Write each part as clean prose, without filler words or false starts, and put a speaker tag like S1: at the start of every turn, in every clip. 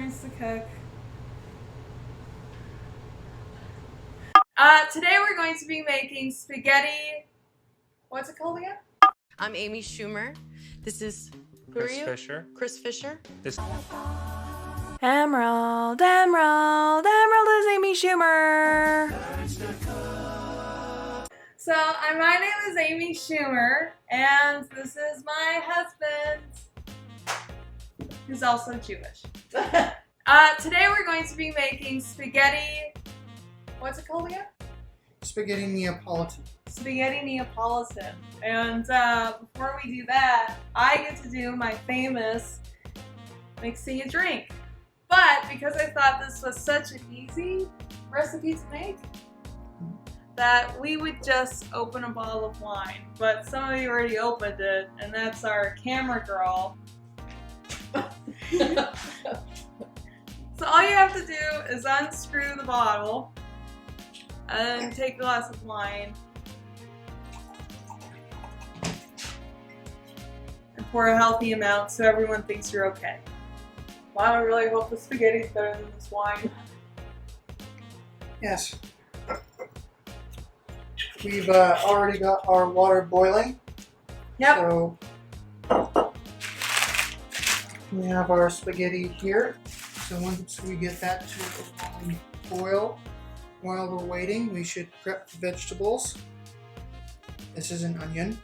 S1: onions to cook. Today we're going to be making spaghetti. What's it called again?
S2: I'm Amy Schumer. This is
S3: Chris Fischer.
S2: Chris Fischer.
S1: Emerald is Amy Schumer. So, my name is Amy Schumer, and this is my husband, who's also Jewish. Today we're going to be making spaghetti. What's it called again?
S3: Spaghetti Neapolitan.
S1: Spaghetti Neapolitan. And before we do that, I get to do my famous mixing a drink. But because I thought this was such an easy recipe to make, that we would just open a bottle of wine. But some of you already opened it, and that's our camera girl. So all you have to do is unscrew the bottle and take a glass of wine and pour a healthy amount so everyone thinks you're okay. Wow, I really hope the spaghetti's better than this wine.
S3: Yes. We've already got our water boiling.
S1: Yep.
S3: So we have our spaghetti here. So once we get that to boil, while we're waiting, we should prep the vegetables. This is an onion.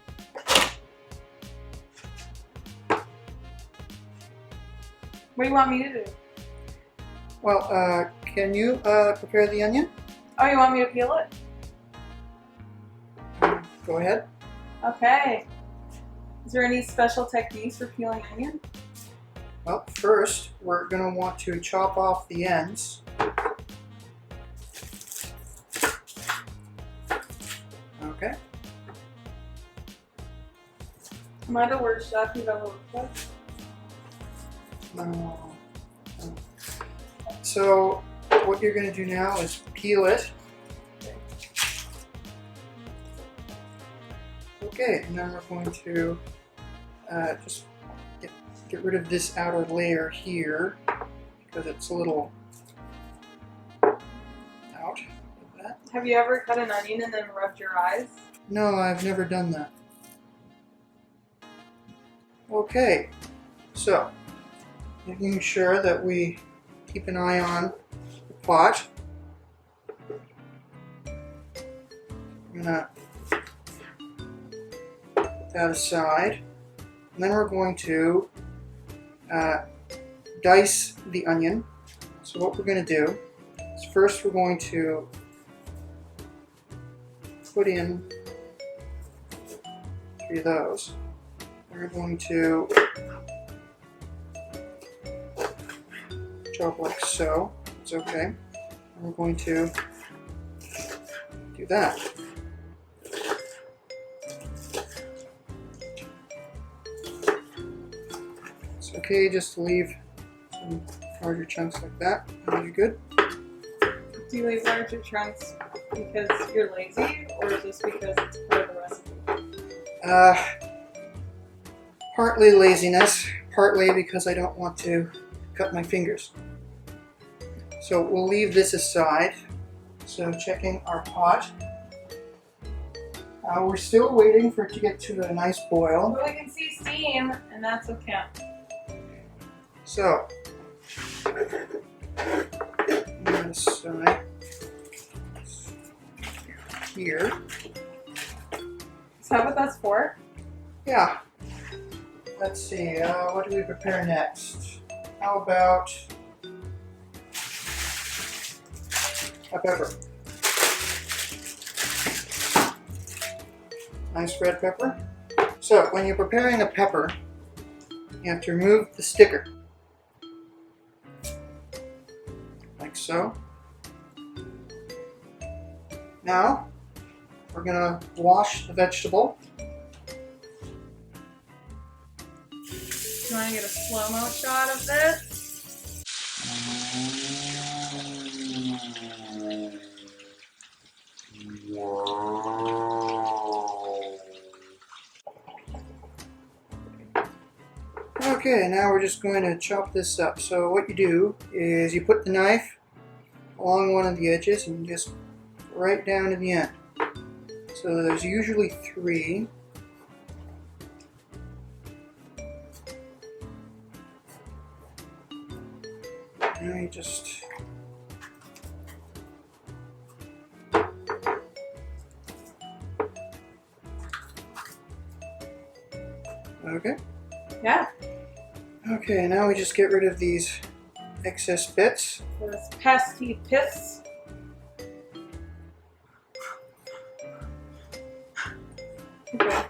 S1: What do you want me to do?
S3: Well, can you prepare the onion?
S1: Oh, you want me to peel it?
S3: Go ahead.
S1: Okay. Is there any special techniques for peeling onion?
S3: Well, first, we're going to want to chop off the ends. Okay.
S1: Am I the worst chef you've ever worked with?
S3: So, what you're going to do now is peel it. Okay, and then we're going to just get rid of this outer layer here because it's a little out like that.
S1: Have you ever cut an onion and then rubbed your eyes?
S3: No, I've never done that. Okay, so making sure that we keep an eye on the pot. I'm gonna put that aside, and then we're going to dice the onion. So what we're going to do is first we're going to put in 3 of those. We're going to chop like so. It's okay. And we're going to do that. It's okay just to leave some larger chunks like that. And you're good.
S1: Do you leave larger chunks because you're lazy or just because it's part of the recipe?
S3: Partly laziness, partly because I don't want to cut my fingers. So we'll leave this aside. So checking our pot. We're still waiting for it to get to a nice boil.
S1: But we can see steam, and that's okay.
S3: So, that aside here.
S1: Is that what that's for?
S3: Yeah. Let's see, what do we prepare next? How about a pepper? Nice red pepper. So, when you're preparing a pepper, you have to remove the sticker. Like so. Now, we're going to wash the vegetable.
S1: Do you want to get a slow-mo shot of this?
S3: Okay, now we're just going to chop this up. So what you do is you put the knife along one of the edges and just right down to the end. So there's usually 3. Now you just okay.
S1: Yeah.
S3: Okay, now we just get rid of these excess bits.
S1: Those pesky pits. Okay.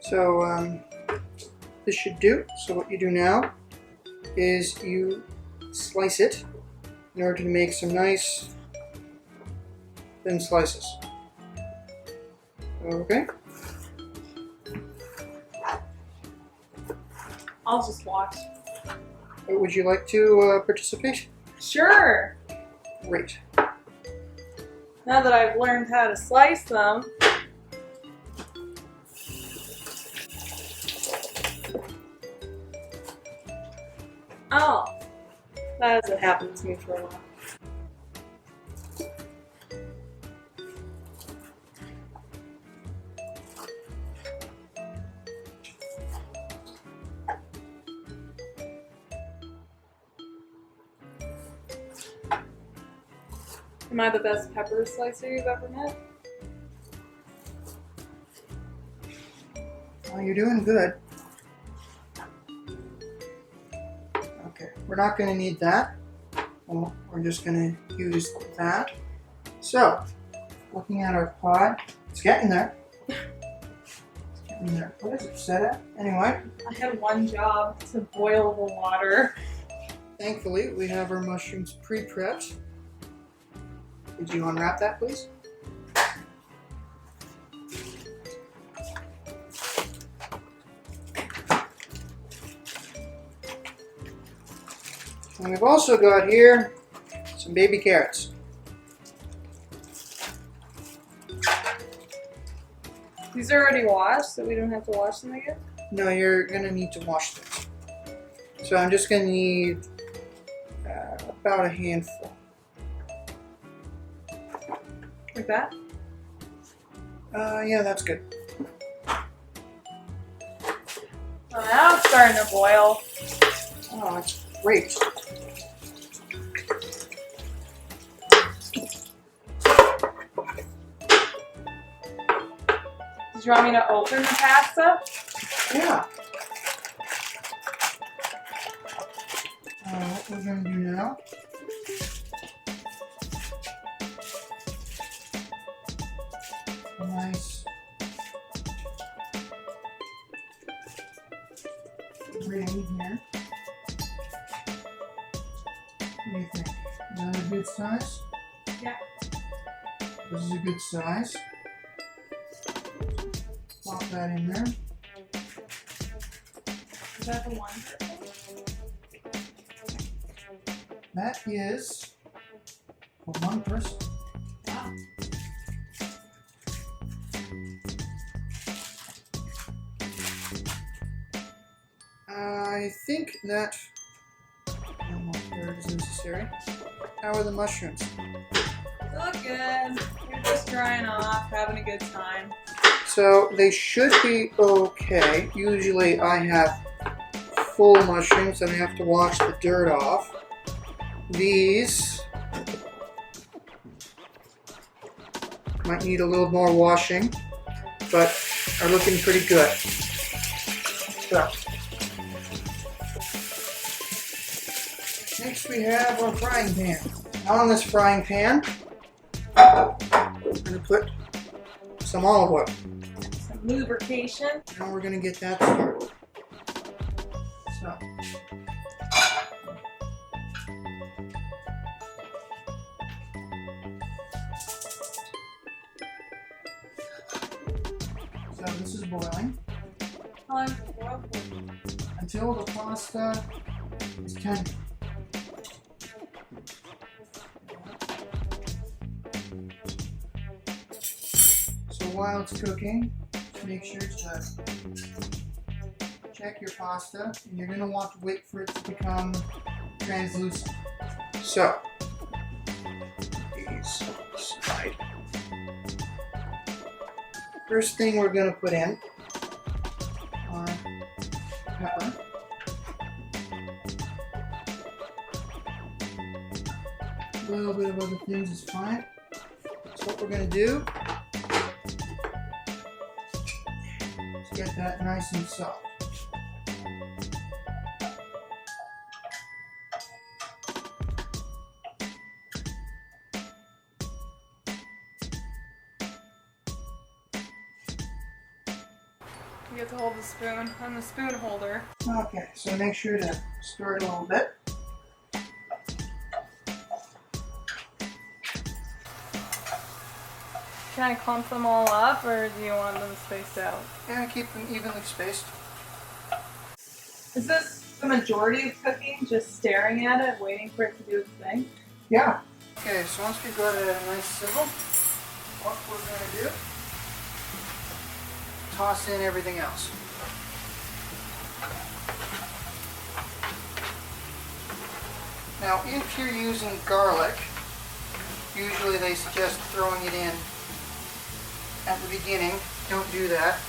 S3: So this should do. So what you do now is you slice it in order to make some nice thin slices. Okay.
S1: I'll just watch.
S3: Would you like to participate?
S1: Sure.
S3: Great.
S1: Now that I've learned how to slice them. Oh, that hasn't happened to me for a while. Am I the best pepper slicer you've ever met?
S3: Well, you're doing good. Okay, we're not going to need that. Well, we're just going to use that. So, looking at our pot, it's getting there. It's getting there. What is it set at? Anyway.
S1: I had one job, to boil the water.
S3: Thankfully, we have our mushrooms pre-prepped. Could you unwrap that, please? And we've also got here some baby carrots.
S1: These are already washed, so we don't have to wash them again?
S3: No, you're going to need to wash them. So I'm just going to need about a handful.
S1: Like that?
S3: Yeah, that's good.
S1: Well, now it's starting to boil.
S3: Oh, that's great.
S1: Did you want me to open the pasta?
S3: Yeah. What we're going to do now nice ring here. What do you think? Is that a good size?
S1: Yeah.
S3: This is a good size. Pop that in there.
S1: Is that the one?
S3: That is for one person.
S1: Wow.
S3: I think that no more here is necessary. How are the mushrooms?
S1: They look good. You're just drying off, having a good time.
S3: So they should be okay. Usually I have full mushrooms and I have to wash the dirt off. These might need a little more washing, but are looking pretty good. So next we have our frying pan. On this frying pan, I'm going to put some olive oil.
S1: Some lubrication.
S3: Now we're going to get that started. So, this is boiling
S1: How long does it boil for?
S3: until the pasta is tender. while it's cooking, make sure to check your pasta, and you're going to want to wait for it to become translucent. So, these aside. First thing we're going to put in are pepper. A little bit of other things is fine. So what we're going to do is get that nice and soft.
S1: You have to hold the spoon. I'm the spoon holder.
S3: Okay, so make sure to stir it a little bit.
S1: Can I clump them all up, or do you want them spaced out?
S3: And keep them evenly spaced.
S1: Is this the majority of cooking, just staring at it, waiting for it to do its thing?
S3: Yeah. Okay, so once we've got it at a nice sizzle, what we're going to do, toss in everything else. Now, if you're using garlic, usually they suggest throwing it in at the beginning. Don't do that.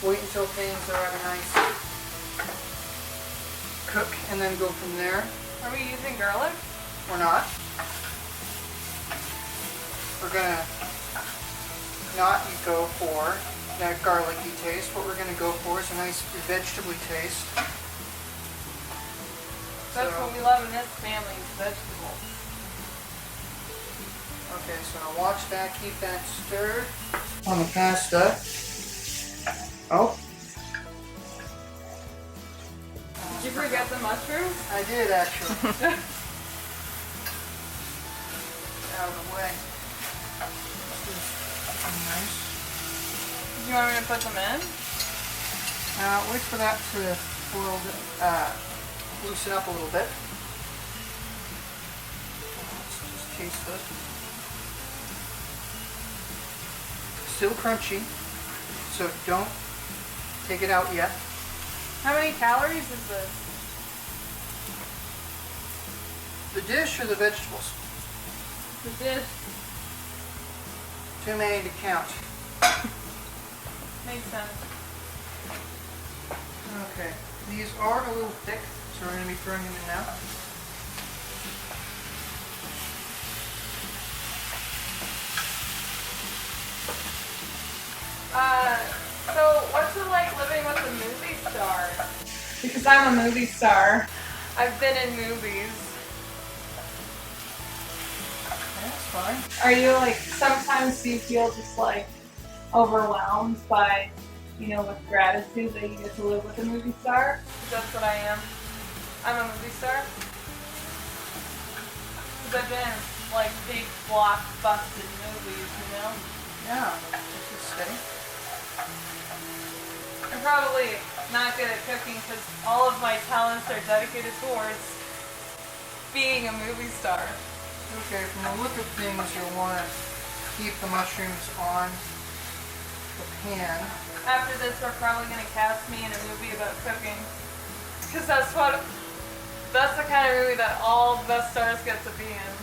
S3: Wait until things are at a nice cook and then go from there.
S1: Are we using garlic?
S3: Or not. We're gonna not go for that garlicky taste. What we're gonna go for is a nice vegetable taste.
S1: That's what we love in this family, is vegetables.
S3: Okay, so watch that, keep that stirred. On the pasta. Oh.
S1: Did you forget the mushrooms?
S3: I did actually. Out of the way. Nice.
S1: Do you want me to put them in?
S3: Wait for that to loosen up a little bit. Let's just taste this. Still crunchy, so don't take it out yet.
S1: How many calories is this?
S3: The dish or the vegetables?
S1: The dish.
S3: Too many to count.
S1: Makes sense.
S3: Okay, these are a little thick, so we're going to be throwing them in now.
S1: So what's it like living with a movie star? Because I'm a movie star. I've been in movies.
S3: That's fine.
S1: Are you like, sometimes do you feel just like overwhelmed by, you know, with gratitude that you get to live with a movie star? That's what I am. I'm a movie star. Because I've been in like big blockbuster movies, you know?
S3: Yeah, this is steady.
S1: I'm probably not good at cooking because all of my talents are dedicated towards being a movie star.
S3: Okay, from the look of things, you'll want to keep the mushrooms on the pan.
S1: After this, they're probably going to cast me in a movie about cooking. Because that's the kind of movie that all the best stars get to be in.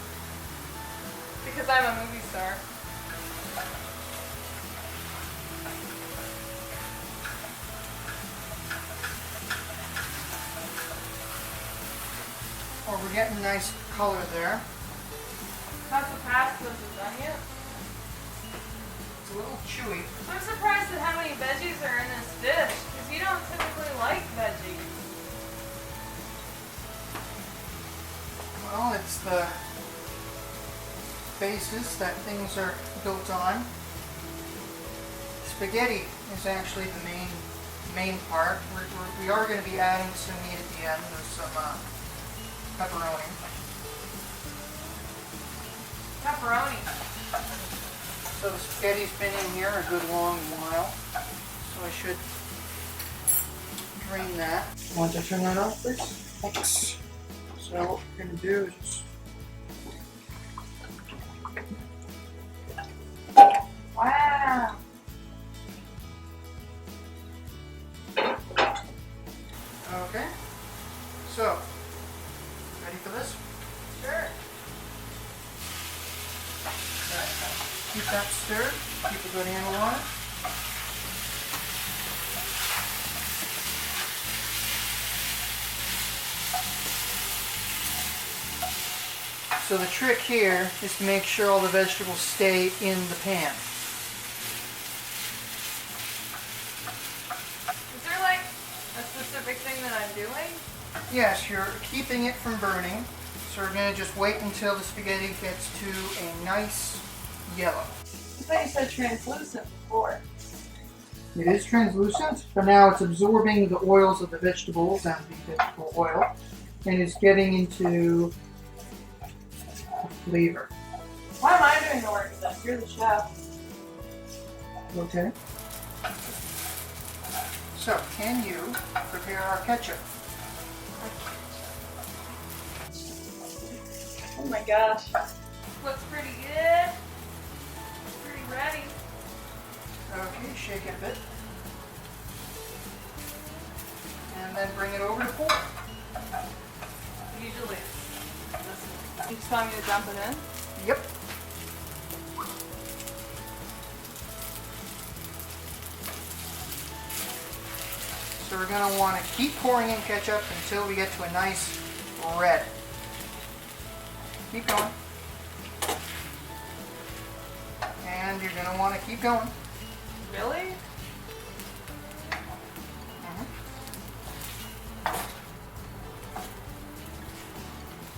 S1: Because I'm a movie star.
S3: Oh, we're getting a nice color there.
S1: How's the pasta? Is it done yet?
S3: It's a little chewy.
S1: I'm surprised at how many veggies are in this dish. Because you don't typically like veggies.
S3: Well, it's the basis that things are built on. Spaghetti is actually the main part. We are going to be adding some meat at the end. There's some pepperoni.
S1: Pepperoni.
S3: So the spaghetti's been in here a good long while. So I should drain that. Want to turn that off, please? Thanks. So what we're going to do is just...
S1: Wow.
S3: Ready for this?
S1: Sure.
S3: Keep that stirred. Keep a good handle on it. So the trick here is to make sure all the vegetables stay in the pan.
S1: Is there like a specific thing that I'm doing?
S3: Yes, you're keeping it from burning. So we're going to just wait until the spaghetti gets to a nice yellow.
S1: I thought you said translucent before.
S3: It is translucent, but now it's absorbing the oils of the vegetables and the vegetable oil, and it's getting into the flavor.
S1: Why am I doing the work then? You're the chef.
S3: Okay. So, can you prepare our ketchup?
S1: Oh my gosh. Looks pretty good. Pretty ready.
S3: Okay, shake it a bit. And then bring it over to pour.
S1: Usually. You just want me to dump it in?
S3: Yep. So we're going to want to keep pouring in ketchup until we get to a nice red. Keep going. And you're going to want to keep going.
S1: Really?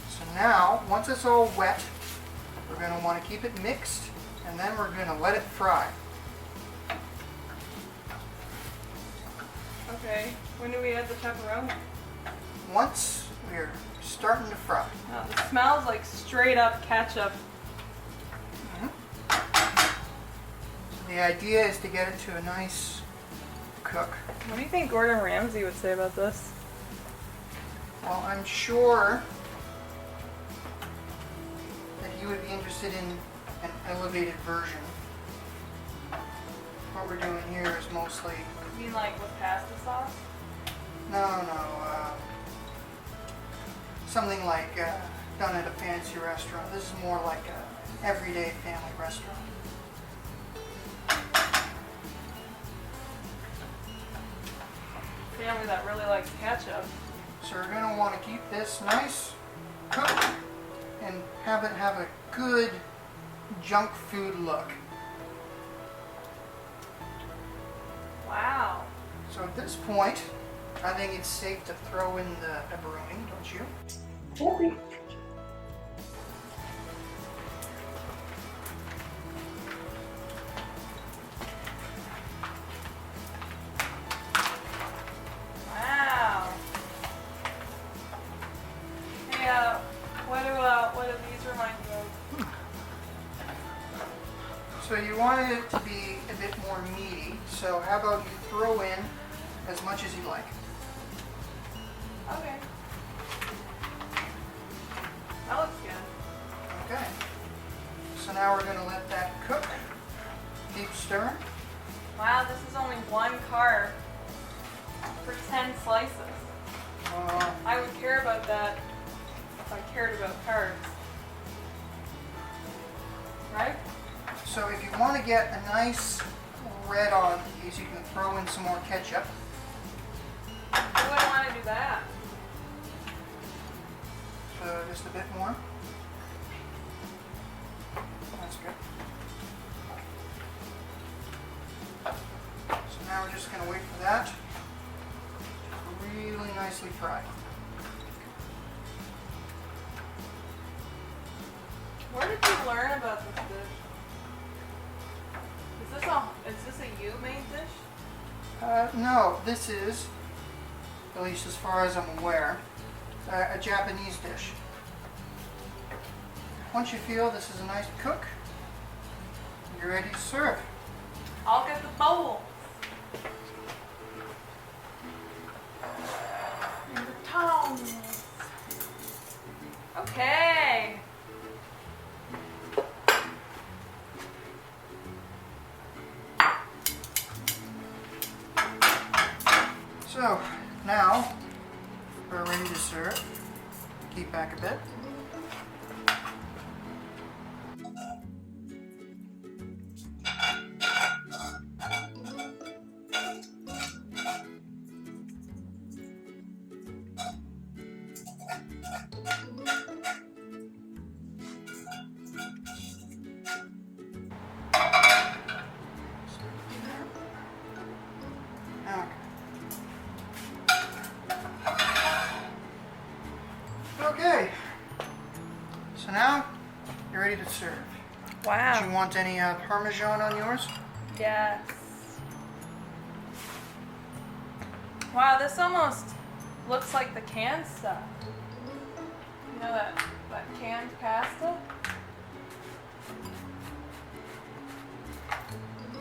S3: So now, once it's all wet, we're going to want to keep it mixed, and then we're going to let it fry.
S1: Okay. When do we add the pepperoni?
S3: Once we're starting to fry.
S1: Oh, it smells like straight up ketchup.
S3: The idea is to get it to a nice cook.
S1: What do you think Gordon Ramsay would say about this?
S3: Well, I'm sure that you would be interested in an elevated version. What we're doing here is mostly...
S1: You mean like with pasta sauce?
S3: No, something like done at a fancy restaurant. This is more like a everyday family restaurant.
S1: Family that really likes ketchup.
S3: So we're going to want to keep this nice cooked and have it have a good junk food look.
S1: Wow.
S3: So at this point, I think it's safe to throw in the pepperoni, don't you?
S1: Okay. Wow. Hey, what do these remind you of?
S3: So you want it to be a bit more meaty, so how about you throw in as much as you like.
S1: Okay. That looks good.
S3: Okay. So now we're going to let that cook. Keep stirring.
S1: Wow, this is only one carb for 10 slices. I would care about that if I cared about carbs. Right?
S3: So if you want to get a nice red on these, you can throw in some more ketchup.
S1: Who would want to do that?
S3: So just a bit more. That's good. So now we're just going to wait for that to really nicely fry.
S1: Where did you learn about this dish? Is this a you made dish?
S3: No, this is, at least as far as I'm aware, a Japanese dish. Once you feel this is a nice cook, you're ready to serve.
S1: I'll get the bowl. And the tongs. Okay.
S3: So now we're ready to serve. Keep back a bit. bit. Okay, so now you're ready to serve. Do
S1: Wow.
S3: you want any Parmesan on yours?
S1: Yes. Wow, this almost looks like the canned stuff. You know that canned pasta?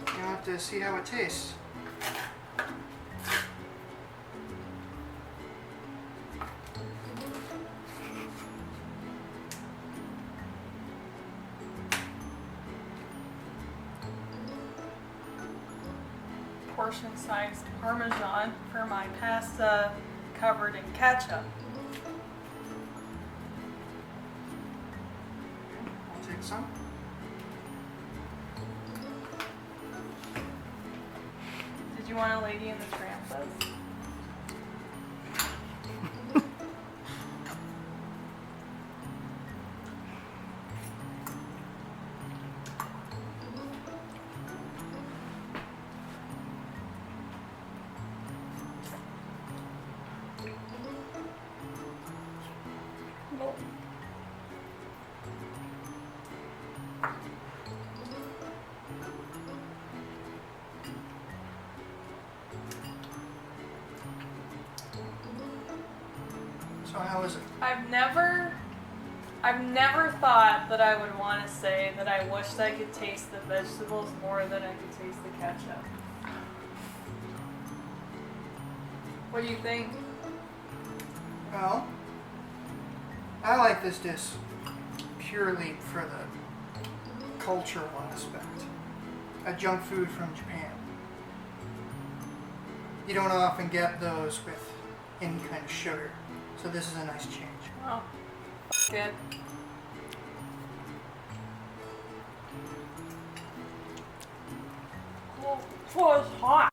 S3: You have to see how it tastes.
S1: Portion-sized Parmesan for my pasta covered in ketchup.
S3: I'll take some.
S1: Did you want a Lady in the Tramp this? No.
S3: So how is it?
S1: I've never thought that I would want to say that I wished I could taste the vegetables more than I could taste the ketchup. What do you think?
S3: Well, I like this dish purely for the cultural aspect. A junk food from Japan. You don't often get those with any kind of sugar, so this is a nice change.
S1: Oh, good. Oh, it's hot.